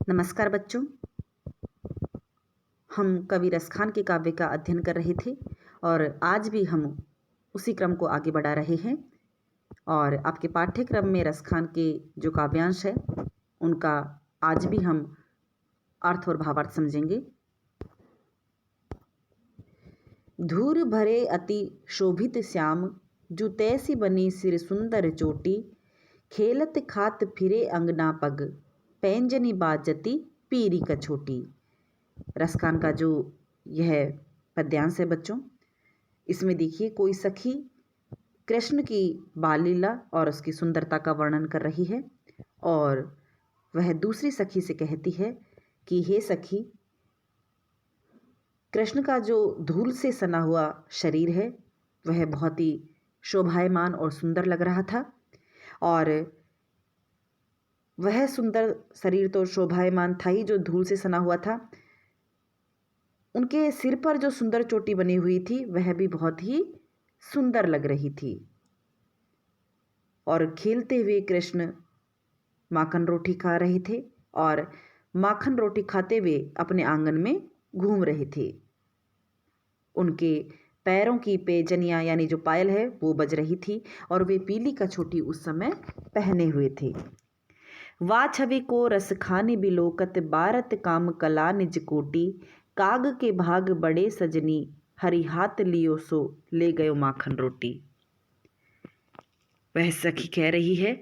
नमस्कार बच्चों। हम कवि रसखान के काव्य का अध्ययन कर रहे थे और आज भी हम उसी क्रम को आगे बढ़ा रहे हैं। और आपके पाठ्यक्रम में रसखान के जो काव्यांश है उनका आज भी हम अर्थ और भावार्थ समझेंगे। धूर भरे अति शोभित श्याम, जू तैसी बनी सिर सुंदर चोटी, खेलत खात फिरे अंगना पग, पैंजनी बाजती पीरी कछोटी। रसखान का जो यह पद्यांश है बच्चों, इसमें देखिए कोई सखी कृष्ण की बाल लीला और उसकी सुंदरता का वर्णन कर रही है और वह दूसरी सखी से कहती है कि हे सखी, कृष्ण का जो धूल से सना हुआ शरीर है वह बहुत ही शोभायमान और सुंदर लग रहा था। और वह सुंदर शरीर तो शोभायमान था ही, जो धूल से सना हुआ था। उनके सिर पर जो सुंदर चोटी बनी हुई थी वह भी बहुत ही सुंदर लग रही थी। और खेलते हुए कृष्ण माखन रोटी खा रहे थे और माखन रोटी खाते हुए अपने आंगन में घूम रहे थे। उनके पैरों की पैजनियाँ यानी जो पायल है वो बज रही थी और वे पीली कछोटी उस समय पहने हुए थे। वा छवि को रस खाने बिलोकत, बारत काम कला निज कोटी, काग के भाग बड़े सजनी, हरि हाथ लियो सो ले गयो माखन रोटी। वह सखी कह रही है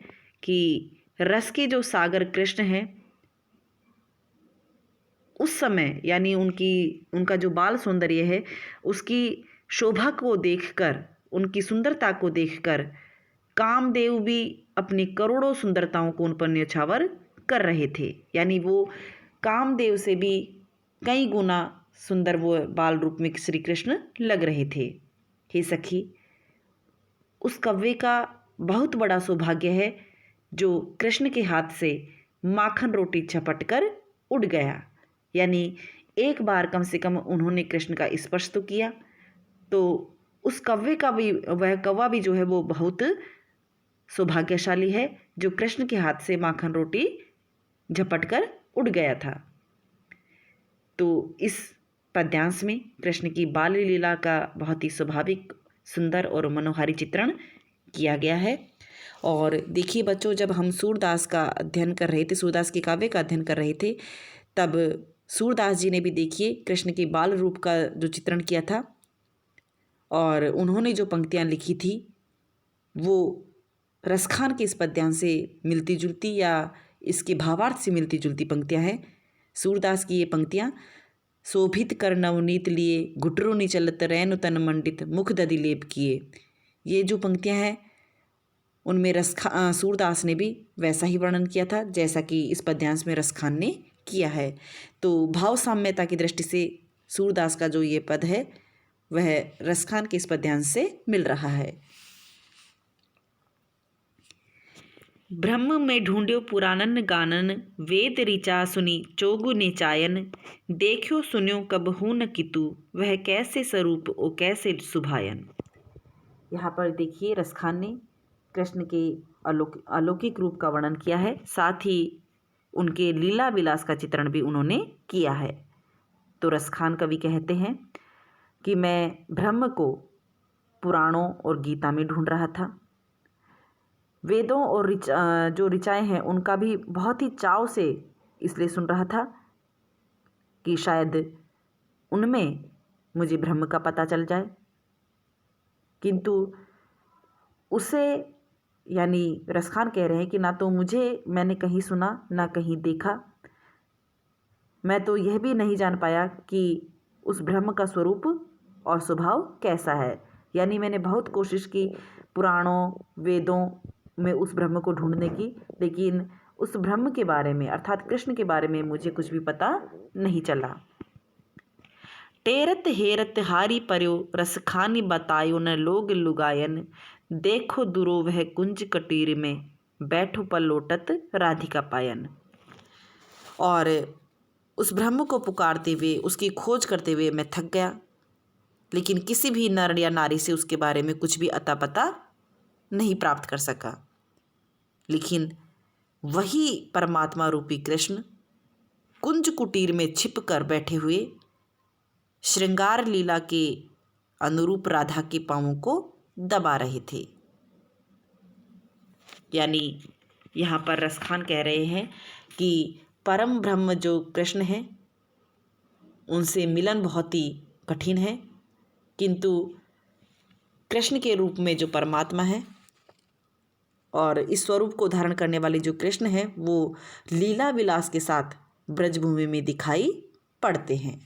कि रस के जो सागर कृष्ण हैं उस समय यानी उनका जो बाल सौंदर्य है उसकी शोभा को देखकर, उनकी सुंदरता को देखकर कामदेव भी अपनी करोड़ों सुंदरताओं को उन पर न्यौछावर कर रहे थे। यानी वो कामदेव से भी कई गुना सुंदर वो बाल रूप में श्री कृष्ण लग रहे थे। हे सखी, उस कव्वे का बहुत बड़ा सौभाग्य है जो कृष्ण के हाथ से माखन रोटी झपट कर उड़ गया। यानी एक बार कम से कम उन्होंने कृष्ण का स्पर्श तो किया, तो उस कव्वे का भी, वह कौवा भी जो है वो बहुत सौभाग्यशाली है जो कृष्ण के हाथ से माखन रोटी झपट कर उड़ गया था। तो इस पद्यांश में कृष्ण की बाल लीला का बहुत ही स्वाभाविक, सुंदर और मनोहारी चित्रण किया गया है। और देखिए बच्चों, जब हम सूरदास का अध्ययन कर रहे थे, सूरदास के काव्य का अध्ययन कर रहे थे, तब सूरदास जी ने भी देखिए कृष्ण के बाल रूप का जो चित्रण किया था और उन्होंने जो पंक्तियाँ लिखी थी वो रसखान के इस पद्यांश से मिलती जुलती या इसके भावार्थ से मिलती जुलती पंक्तियाँ हैं। सूरदास की ये पंक्तियाँ, शोभित कर नवनीत लिए, घुटरो नी चलत रैनु तन मंडित, मुख दधि लेप किए। ये जो पंक्तियाँ हैं उनमें सूरदास ने भी वैसा ही वर्णन किया था जैसा कि इस पद्यांश में रसखान ने किया है। तो भाव साम्यता की दृष्टि से सूरदास का जो ये पद है वह रसखान के इस पद्यांश से मिल रहा है। ब्रह्म में ढूंढ्यो पुरानन गानन, वेद ऋचा सुनी चोगु निचायन, देखियो सुन्यो कबहू न कितु, वह कैसे स्वरूप ओ कैसे सुभायन। यहाँ पर देखिए रसखान ने कृष्ण के अलौकिक रूप का वर्णन किया है, साथ ही उनके लीला विलास का चित्रण भी उन्होंने किया है। तो रसखान कवि कहते हैं कि मैं ब्रह्म को पुराणों और गीता में ढूंढ रहा था, वेदों और जो ऋचाएँ हैं उनका भी बहुत ही चाव से इसलिए सुन रहा था कि शायद उनमें मुझे ब्रह्म का पता चल जाए। किंतु उसे, यानी रसखान कह रहे हैं कि ना तो मैंने कहीं सुना ना कहीं देखा, मैं तो यह भी नहीं जान पाया कि उस ब्रह्म का स्वरूप और स्वभाव कैसा है। यानी मैंने बहुत कोशिश की पुराणों वेदों में उस ब्रह्म को ढूंढने की, लेकिन उस ब्रह्म के बारे में अर्थात कृष्ण के बारे में मुझे कुछ भी पता नहीं चला। टेरत हेरत हारी पर्यो, रसखानी बतायो न लोग लुगायन, देखो दुरो वह कुंज कटीर में, बैठो पलोटत राधिका पायन। और उस ब्रह्म को पुकारते हुए, उसकी खोज करते हुए मैं थक गया, लेकिन किसी भी नर या नारी से उसके बारे में कुछ भी अता पता नहीं प्राप्त कर सका। लेकिन वही परमात्मा रूपी कृष्ण कुंज कुटीर में छिप कर बैठे हुए श्रृंगार लीला के अनुरूप राधा के पांवों को दबा रहे थे। यानी यहाँ पर रसखान कह रहे हैं कि परम ब्रह्म जो कृष्ण हैं उनसे मिलन बहुत ही कठिन है, किंतु कृष्ण के रूप में जो परमात्मा है और इस स्वरूप को धारण करने वाले जो कृष्ण हैं वो लीला विलास के साथ ब्रजभूमि में दिखाई पड़ते हैं।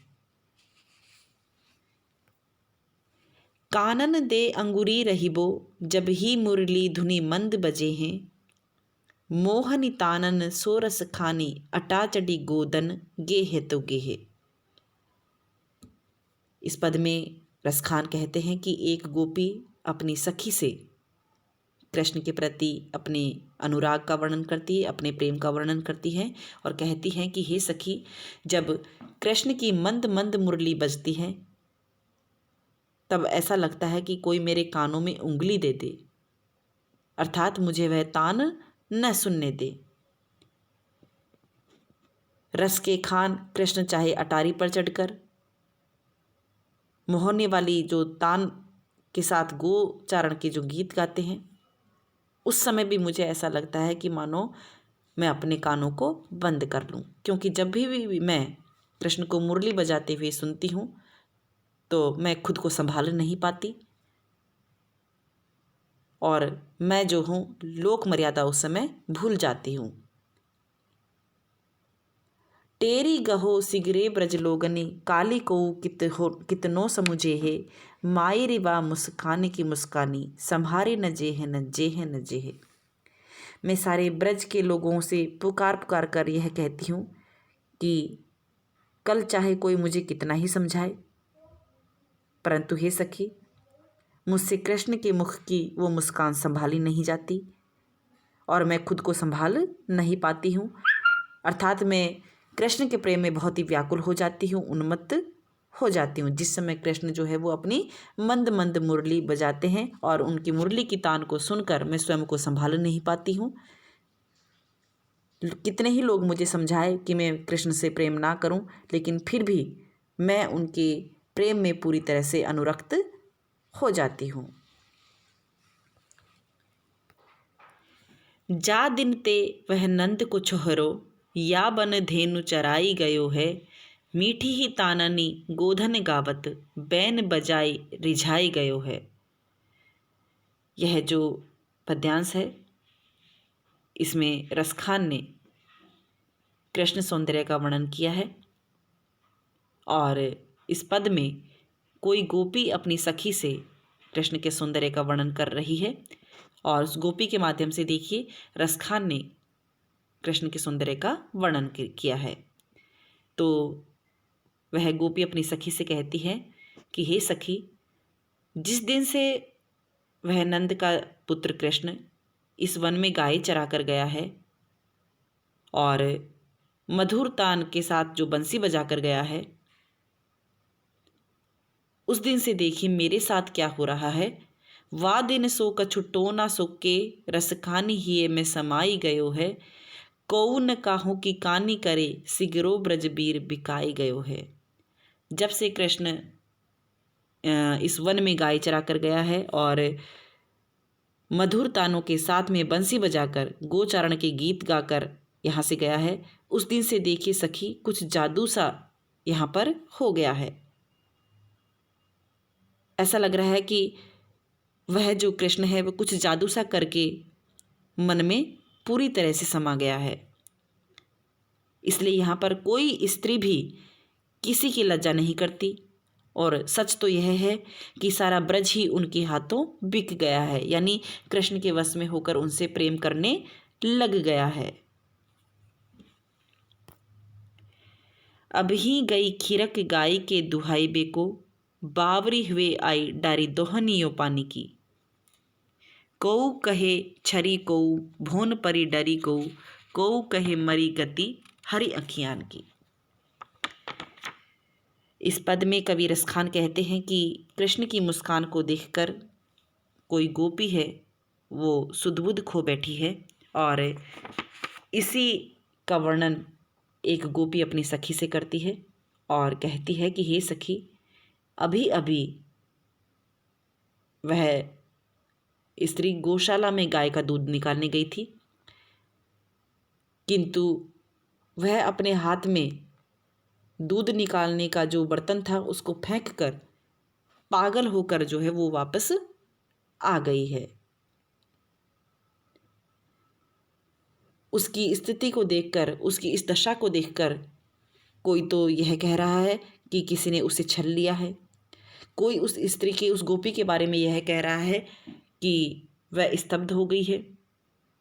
कानन दे अंगुरी रहिबो जब ही मुरली धुनि मंद बजे हैं, मोहनी तानन सोरस खानी अटा चढ़ी गोदन गे है तो गे है। इस पद में रसखान कहते हैं कि एक गोपी अपनी सखी से कृष्ण के प्रति अपने अनुराग का वर्णन करती है, अपने प्रेम का वर्णन करती है और कहती है कि हे सखी, जब कृष्ण की मंद मंद मुरली बजती है तब ऐसा लगता है कि कोई मेरे कानों में उंगली दे दे, अर्थात मुझे वह तान न सुनने दे। रस के खान कृष्ण चाहे अटारी पर चढ़कर मोहने वाली जो तान के साथ गोचारण के जो गीत गाते हैं, उस समय भी मुझे ऐसा लगता है कि मानो मैं अपने कानों को बंद कर लूं, क्योंकि जब भी मैं कृष्ण को मुरली बजाते हुए सुनती हूँ तो मैं खुद को संभाल नहीं पाती और मैं जो हूँ लोक मर्यादा उस समय भूल जाती हूँ। टेरी गहो सिगरे ब्रजलोगनी काली को कितनो समुझे है, माई रिवा मुस्काने की मुस्कानी संभारे न जे है न जे है न जे है। मैं सारे ब्रज के लोगों से पुकार पुकार कर यह कहती हूँ कि कल चाहे कोई मुझे कितना ही समझाए, परंतु हे सखी, मुझसे कृष्ण के मुख की वो मुस्कान संभाली नहीं जाती और मैं खुद को संभाल नहीं पाती हूँ, अर्थात मैं कृष्ण के प्रेम में बहुत ही व्याकुल हो जाती हूँ, उन्मत्त हो जाती हूँ। जिस समय कृष्ण जो है वो अपनी मंद मंद मुरली बजाते हैं और उनकी मुरली की तान को सुनकर मैं स्वयं को संभाल नहीं पाती हूँ। कितने ही लोग मुझे समझाए कि मैं कृष्ण से प्रेम ना करूं, लेकिन फिर भी मैं उनके प्रेम में पूरी तरह से अनुरक्त हो जाती हूँ। जा दिन ते वह नंद को छोहरो, या बन धेनु चराई गयो है, मीठी ही ताननी गोधन गावत, बैन बजाई रिझाई गयो है। यह जो पद्यांश है इसमें रसखान ने कृष्ण सौंदर्य का वर्णन किया है और इस पद में कोई गोपी अपनी सखी से कृष्ण के सौंदर्य का वर्णन कर रही है और उस गोपी के माध्यम से देखिए रसखान ने कृष्ण के सौंदर्य का वर्णन किया है। तो वह गोपी अपनी सखी से कहती है कि हे सखी, जिस दिन से वह नंद का पुत्र कृष्ण इस वन में गाय चरा कर गया है और मधुर तान के साथ जो बंसी बजा कर गया है, उस दिन से देखिए मेरे साथ क्या हो रहा है। वा दिन सो कछु टोना सोके, रस खानी हिये में समाई गयो है, कौ न काहू की कानी करे, सिगरो ब्रजबीर बिकाई गयो है। जब से कृष्ण इस वन में गाय चरा कर गया है और मधुर तानों के साथ में बंसी बजाकर गोचारण के गीत गाकर यहाँ से गया है, उस दिन से देखिए सखी कुछ जादू सा यहाँ पर हो गया है। ऐसा लग रहा है कि वह जो कृष्ण है वह कुछ जादू सा करके मन में पूरी तरह से समा गया है। इसलिए यहाँ पर कोई स्त्री भी किसी की लज्जा नहीं करती और सच तो यह है कि सारा ब्रज ही उनके हाथों बिक गया है, यानी कृष्ण के वश में होकर उनसे प्रेम करने लग गया है। अब ही गई खिरक गाय के दुहाई बेको, बावरी हुए आई डारी दोहनियो पानी की, कौ कहे छरी कौ भोन परी डरी कौ कहे मरी गति हरी अखियान की। इस पद में कवि रसखान कहते हैं कि कृष्ण की मुस्कान को देखकर कोई गोपी है वो सुध बुध खो बैठी है और इसी का वर्णन एक गोपी अपनी सखी से करती है और कहती है कि हे सखी, अभी अभी वह स्त्री गौशाला में गाय का दूध निकालने गई थी, किंतु वह अपने हाथ में दूध निकालने का जो बर्तन था उसको फेंक कर पागल होकर जो है वो वापस आ गई है। उसकी स्थिति को देखकर, उसकी इस दशा को देखकर कोई तो यह कह रहा है कि किसी ने उसे छल लिया है, कोई उस स्त्री के, उस गोपी के बारे में यह कह रहा है कि वह स्तब्ध हो गई है,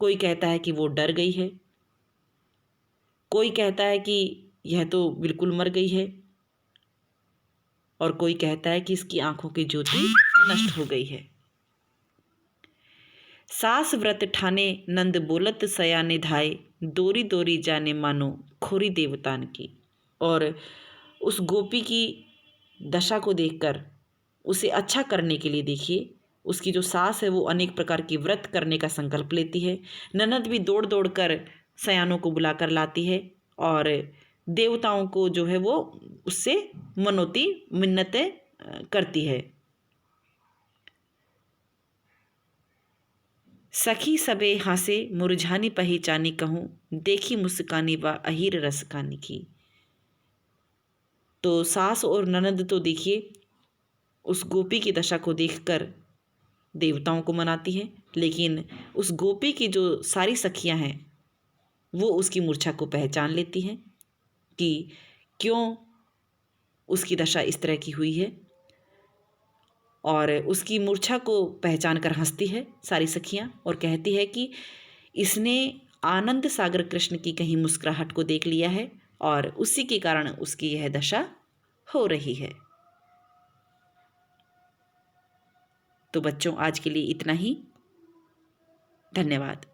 कोई कहता है कि वो डर गई है, कोई कहता है कि यह तो बिल्कुल मर गई है, और कोई कहता है कि इसकी आंखों की ज्योति नष्ट हो गई है। सास व्रत ठाने नंद बोलत सयाने धाय, दोरी दोरी जाने मानो खोरी देवतान की। और उस गोपी की दशा को देखकर उसे अच्छा करने के लिए देखिए, उसकी जो सास है वो अनेक प्रकार की व्रत करने का संकल्प लेती है। ननद भी दौड़ दौड़ कर सयानों को बुलाकर लाती है और देवताओं को जो है वो उससे मनोती मिन्नतें करती है। सखी सबे हासे मुरझानी पहचानी कहूँ, देखी मुस्कानी व अहीर रसकानी की। तो सास और ननद तो देखिए उस गोपी की दशा को देखकर देवताओं को मनाती है, लेकिन उस गोपी की जो सारी सखियां हैं वो उसकी मूर्छा को पहचान लेती हैं कि क्यों उसकी दशा इस तरह की हुई है, और उसकी मूर्छा को पहचान कर हंसती है सारी सखियां और कहती है कि इसने आनंद सागर कृष्ण की कहीं मुस्कुराहट को देख लिया है और उसी के कारण उसकी यह दशा हो रही है। तो बच्चों, आज के लिए इतना ही। धन्यवाद।